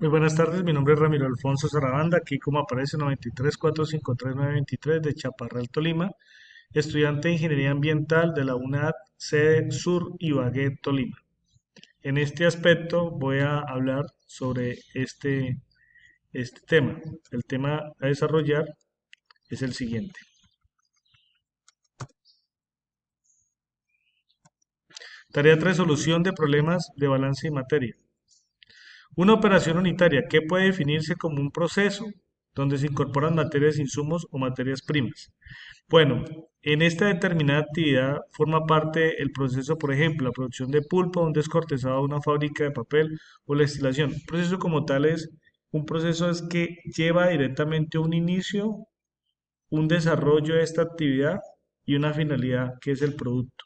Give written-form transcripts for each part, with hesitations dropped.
Muy buenas tardes, mi nombre es Ramiro Alfonso Sarabanda, aquí como aparece 93453923 de Chaparral, Tolima, estudiante de Ingeniería Ambiental de la UNAD, sede Sur Ibagué, Tolima. En este aspecto voy a hablar sobre este tema. El tema a desarrollar es el siguiente. Tarea 3: solución de problemas de balance y materia. Una operación unitaria que puede definirse como un proceso donde se incorporan materias, insumos o materias primas. Bueno, en esta determinada actividad forma parte el proceso, por ejemplo, la producción de pulpa, un descortezado de una fábrica de papel o la destilación. Un proceso como tal es un proceso es que lleva directamente un inicio, un desarrollo de esta actividad y una finalidad que es el producto.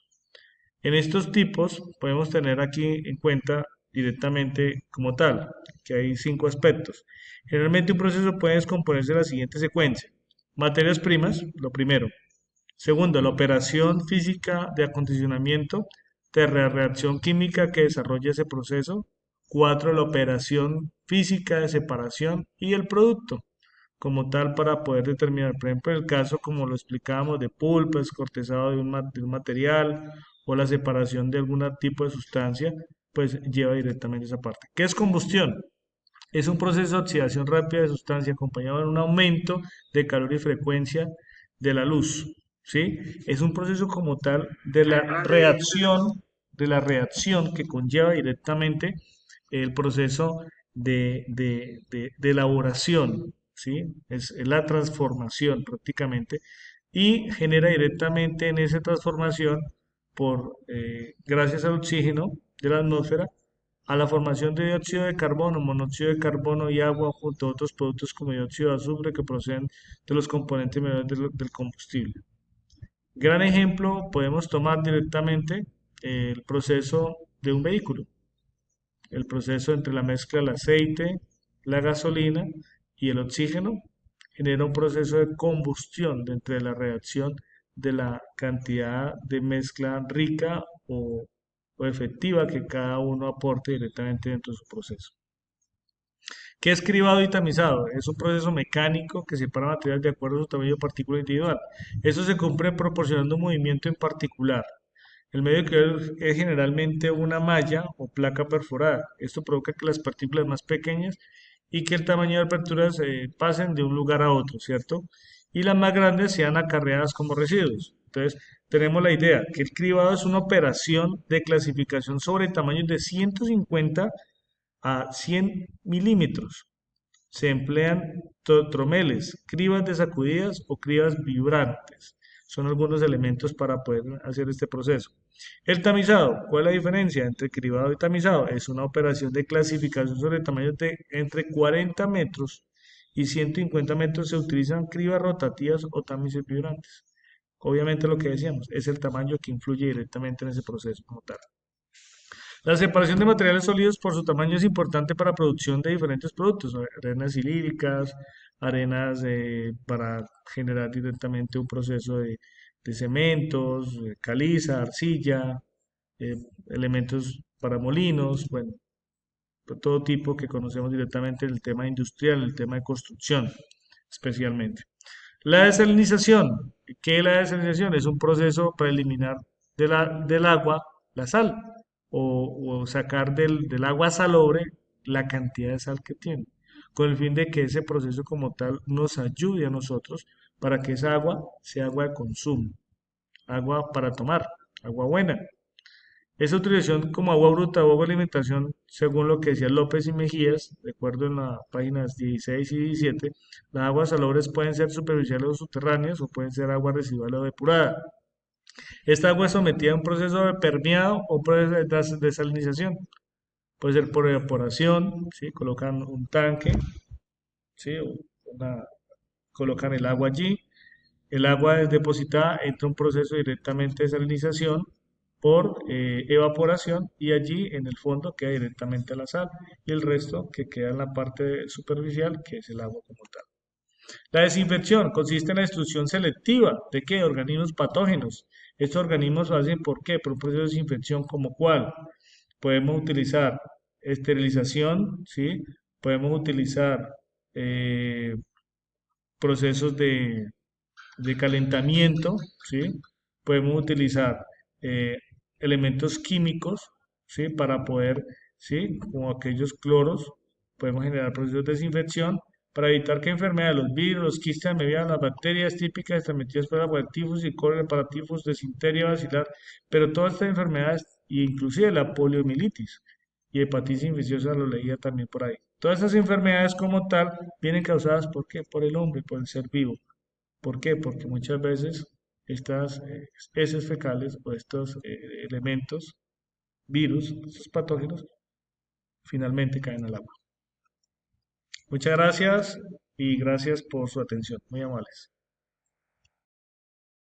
En estos tipos podemos tener aquí en cuenta directamente como tal, que hay 5 aspectos. Generalmente un proceso puede descomponerse de la siguiente secuencia. Materias primas, lo primero. Segundo, la operación física de acondicionamiento de la reacción química que desarrolla ese proceso. Cuatro, la operación física de separación y el producto como tal para poder determinar, por ejemplo, el caso como lo explicábamos de pulpa, cortezado de un material o la separación de algún tipo de sustancia, pues lleva directamente esa parte. ¿Qué es combustión? Es un proceso de oxidación rápida de sustancia acompañado de un aumento de calor y frecuencia de la luz, ¿sí? Es un proceso como tal de la reacción que conlleva directamente el proceso de elaboración, ¿sí? Es la transformación prácticamente y genera directamente en esa transformación gracias al oxígeno de la atmósfera a la formación de dióxido de carbono, monóxido de carbono y agua junto a otros productos como dióxido de azufre que proceden de los componentes menores del combustible. Gran ejemplo, podemos tomar directamente el proceso de un vehículo, el proceso entre la mezcla del aceite, la gasolina y el oxígeno genera un proceso de combustión dentro de la reacción de la cantidad de mezcla rica o efectiva que cada uno aporte directamente dentro de su proceso. ¿Qué es cribado y tamizado? Es un proceso mecánico que separa materiales de acuerdo a su tamaño de partícula individual. Eso se cumple proporcionando un movimiento en particular. El medio que es generalmente una malla o placa perforada. Esto provoca que las partículas más pequeñas y que el tamaño de aperturas pasen de un lugar a otro, ¿cierto? Y las más grandes sean acarreadas como residuos. Entonces, tenemos la idea que el cribado es una operación de clasificación sobre tamaños de 150 a 100 milímetros. Se emplean tromeles, cribas de sacudidas o cribas vibrantes. Son algunos elementos para poder hacer este proceso. El tamizado, ¿cuál es la diferencia entre cribado y tamizado? Es una operación de clasificación sobre tamaños de entre 40 metros y 150 metros. Se utilizan cribas rotativas o tamices vibrantes. Obviamente lo que decíamos es el tamaño que influye directamente en ese proceso como tal. La separación de materiales sólidos por su tamaño es importante para producción de diferentes productos, arenas silílicas, arenas para generar directamente un proceso de cementos, caliza, arcilla, eh, elementos para molinos, bueno, de todo tipo que conocemos directamente en el tema industrial, el tema de construcción especialmente. La desalinización. ¿Qué es la desalinización? Es un proceso para eliminar del agua la sal o sacar del agua salobre la cantidad de sal que tiene, con el fin de que ese proceso como tal nos ayude a nosotros para que esa agua sea agua de consumo, agua para tomar, agua buena. Esa utilización como agua bruta o agua de alimentación, según lo que decía López y Mejías, de acuerdo en las páginas 16 y 17, las aguas salobres pueden ser superficiales o subterráneas o pueden ser agua residual o depurada. Esta agua es sometida a un proceso de permeado o proceso de desalinización. Puede ser por evaporación, ¿sí? Colocan un tanque, ¿sí? Colocan el agua allí. El agua es depositada, entra un proceso directamente de salinización por evaporación y allí en el fondo queda directamente la sal y el resto que queda en la parte superficial que es el agua como tal. La desinfección consiste en la destrucción selectiva de qué organismos patógenos. Estos organismos lo hacen ¿por qué? Por un proceso de desinfección como cuál. Podemos utilizar esterilización, ¿sí? Podemos utilizar eh, procesos de calentamiento, ¿sí? Podemos utilizar eh, elementos químicos, ¿sí? Para poder, ¿sí? Como aquellos cloros, podemos generar procesos de desinfección para evitar que enfermedades, los virus, los quistes de mediana, las bacterias típicas transmitidas por el tifus y cólera para tifus, desinteria basilar, pero todas estas enfermedades, inclusive la poliomielitis y hepatitis infecciosa, lo leía también por ahí. Todas estas enfermedades como tal vienen causadas ¿por qué? Por el hombre, por el ser vivo. ¿Por qué? Porque muchas veces estas heces fecales o estos elementos, virus, estos patógenos, finalmente caen al agua. Muchas gracias y gracias por su atención. Muy amables.